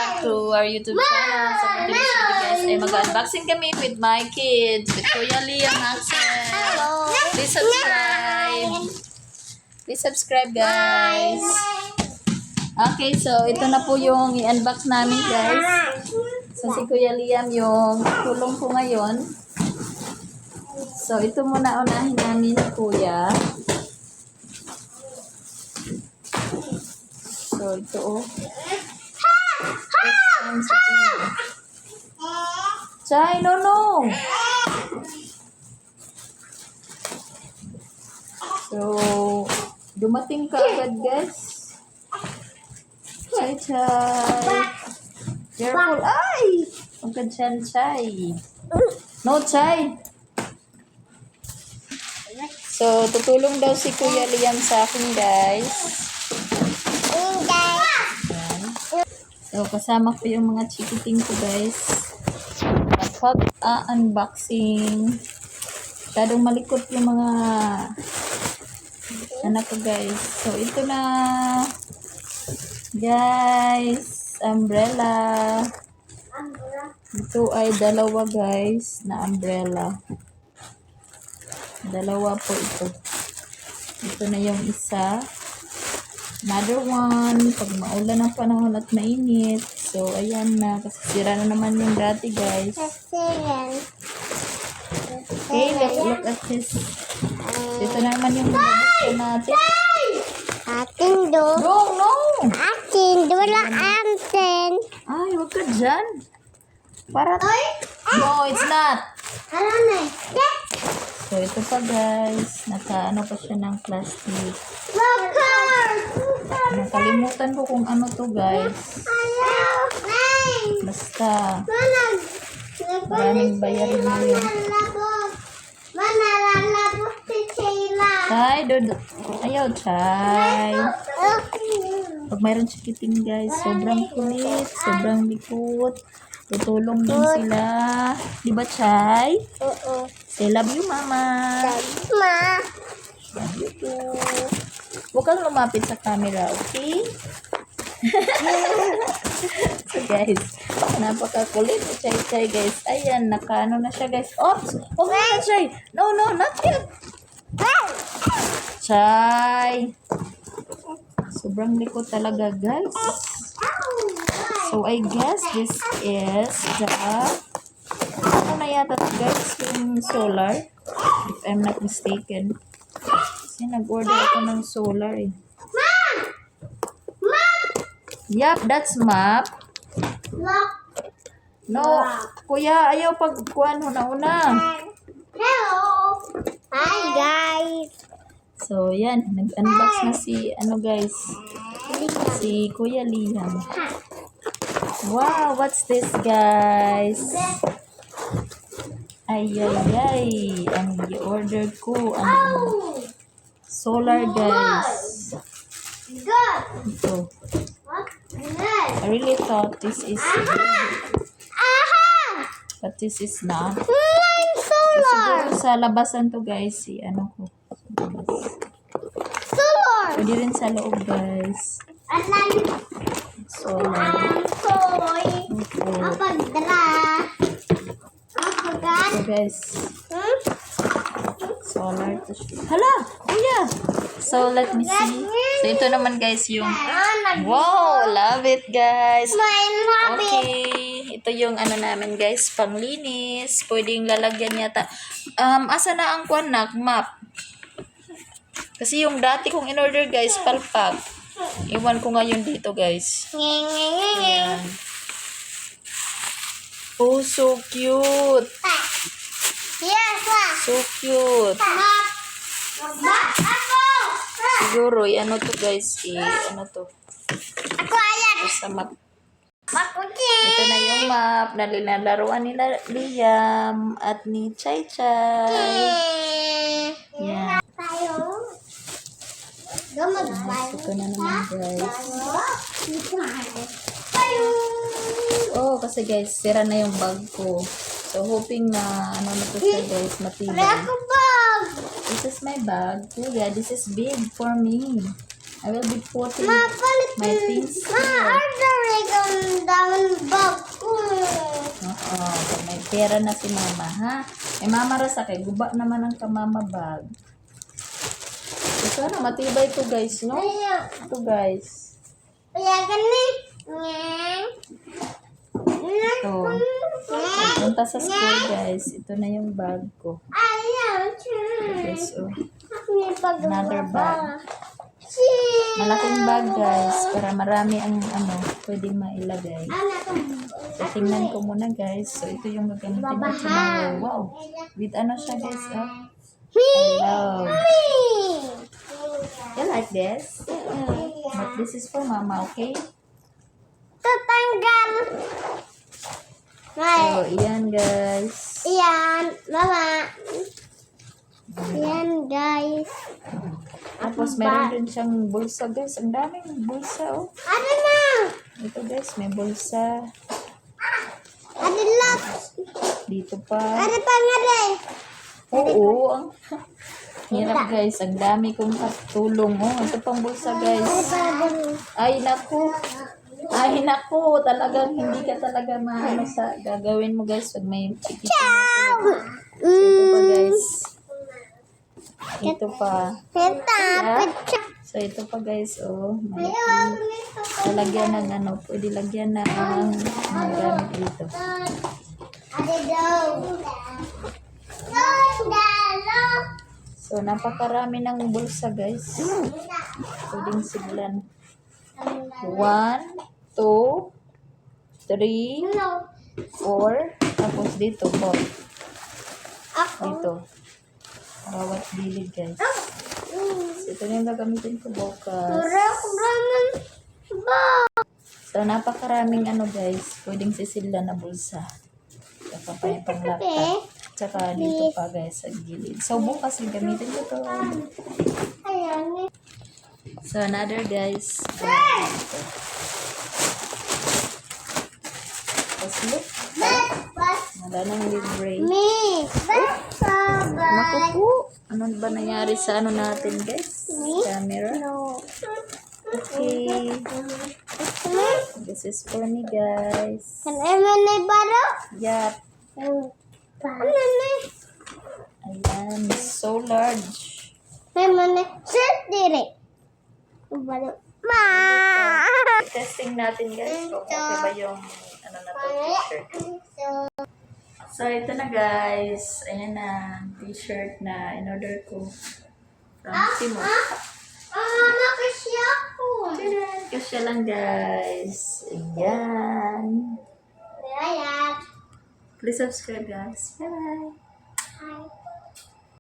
back to our YouTube channel. So, for today's video guys, ay mag-unboxing kami with my kids. With Kuya Liam Axel. Please subscribe. Please subscribe guys. Okay, so ito na po yung i-unbox namin guys. So, si Kuya Liam yung tulong ko ngayon. So, ito muna unahin namin Kuya. So, ito oh. Chay, no. So, dumating ka agad, guys. Chay. Careful. Ay! Huwag ka dyan, Chay. No, Chay. So, tutulong daw si Kuya Liam sa akin, guys. So, kasama ko yung mga chikiting ko, guys. Unboxing. Tadong malikot yung mga anak ko, guys. So, ito na. Guys, umbrella. Ito ay dalawa, guys, na umbrella. Dalawa po ito. Ito na yung isa. Another one, pag maulan ang panahon at mainit. So, ayan na. Kasi sira na naman yung dati, guys. Okay, look at this. Ito na naman yung nabuksan natin. Atin do. No. Atin do lang atin. Ay, huwag ka dyan. Para... No, it's not. Ano na? So, ito pa, guys. Naka-ano pa siya ng plastic. Nakalimutan ko kung ano to, guys. Basta. Maraming bayarin mo yun. Chay, ayaw, Chay. Pag mayroon chikiting, guys, sobrang kulit, sobrang likot. Tutulong din sila. Diba, Chay? Oo. Say, love you, Mama. Ma. Love you too. Huwag kang lumapit sa camera, okay? So, guys, napakakulit ni Chay, guys. Ayan, nakaano na siya, guys. Oops! Huwag na, Chay! No, not yet! Chay! Sobrang likot talaga, guys. So, I guess this is the... Ano na yata, guys, yung solar. If I'm not mistaken. Kasi nag-order ako ng solar, eh. Yup, that's map. No, kuya, ayaw pagkuhan una. Hello. Hi, guys. So, yan. Nag-unbox na si, guys. Si Kuya Liam. Wow, what's this, guys? Ay. Ang i-order ko. Ang solar, guys. Good. Ito. Good. I really thought this is but this is not. Solar. Siguro sa labasan to, guys. Si ko. Sa labas. Solar. Pwede rin sa loob, guys. Solar. Toy. Okay. Apagdala. Apagat. So, guys. Solar to siya. Hala! Kuya! So, let me see. So, ito naman, guys, yung... Wow! Love it, guys! Okay. Ito yung namin, guys. Panglinis. Pwedeng lalagyan yata. Asa na ang kuwanak? Map. Kasi yung dati kong in-order, guys, palpak. Iwan ko ngayon dito, guys. Ayan. Oh, so cute. Yes, So cute. Siguro, to, guys. Ano to? Ako ayan. Basta map. Makuti. Ito na yung map na linalaruan nila Liam at ni Chay. Yan. Tayo. Ito na naman, guys. Tayo. Oh, kasi guys, sira na yung bag ko. So, hoping na, na to siya, guys, matibay. Ako bag. This is my bag. Kuya, this is big for me. I will be putting Ma, palit my things Ma, here. order it on down pera na si mama, ha? Mama rasa kay guba naman ang kamama bag. So, sana matibay to guys, no? Ito guys. Kaya gani. Ito. Punta sa school guys. Ito na yung bag ko. Ayaw. Guys, oh. Another Another bag. Malaking bag guys. Para marami ang pwedeng mailagay. So, tingnan ko muna guys. So, ito yung gagamitin ko tomorrow. Wow. With ano siya guys, oh. Hello. You like this? But this is for mama, okay? Tatanggal. So, iyan guys. Iyan, mama. Iyan, guys. Tapos, meron din siyang bulsa guys. Ang daming bulsa, oh. Ano na? Ito guys, may bulsa. Ano lang? Dito pa. Ano pa nga rin? Oo, ang hirap guys. Ang dami kong katulong. Oh, ito pang bulsa guys. Ay, naku. Ay, naku. Talagang hindi ka talaga maano sa gagawin mo guys. Pag may chikitin mo. Ito pa guys. Ito pa. So, ito pa guys. Oh, may lalagyan ng pwede lagyan na ang mga gamit dito. So, napakarami ng bulsa guys. Pwedeng siglan. 1, 2, 3, 4. Tapos dito, 4. Dito. Bawat gilid guys. So, ito na yung gagamitin ko bukas. So, napakaraming guys. Pwedeng sisildan na bulsa. Saka pa yung pang laptop. Tsaka dito pa guys sa gilid. So, bukas yung gamitin ko to. So, another guys. Tapos look. Wala nang libre. Naku po. Ano ba nangyari sa natin guys? Camera. Okay. This is for me guys. Yup. Ayan. So large. Testing natin guys kung okay ba yung na to t-shirt. So ito na guys. Ayan na. T-shirt na in-order ko from Timo. Tadaan! Kasya lang guys. Ayan. Please subscribe guys. Bye bye.